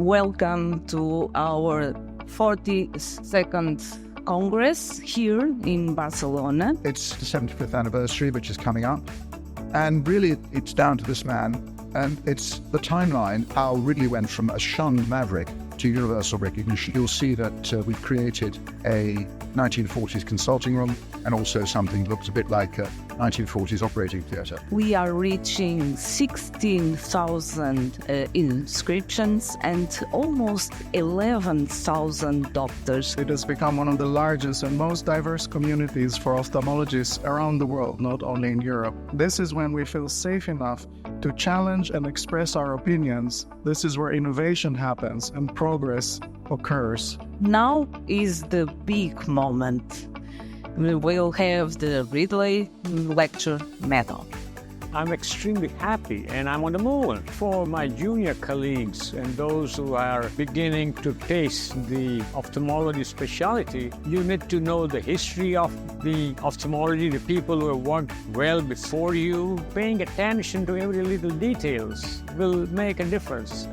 Welcome to our 42nd Congress here in Barcelona. It's the 75th anniversary, which is coming up. And really, it's down to this man. And it's the timeline, how Ridley went from a shunned maverick to universal recognition. You'll see that we've created a 1940s consulting room and also something that looks a bit like a 1940s operating theatre. We are reaching 16,000 inscriptions and almost 11,000 doctors. It has become one of the largest and most diverse communities for ophthalmologists around the world, not only in Europe. This is when we feel safe enough to challenge and express our opinions. This is where innovation happens and progress occurs. Now is the big moment. We will have the Ridley Lecture Medal. I'm extremely happy and I'm on the move. For my junior colleagues and those who are beginning to taste the ophthalmology specialty, you need to know the history of the ophthalmology, the people who have worked well before you. Paying attention to every little details will make a difference.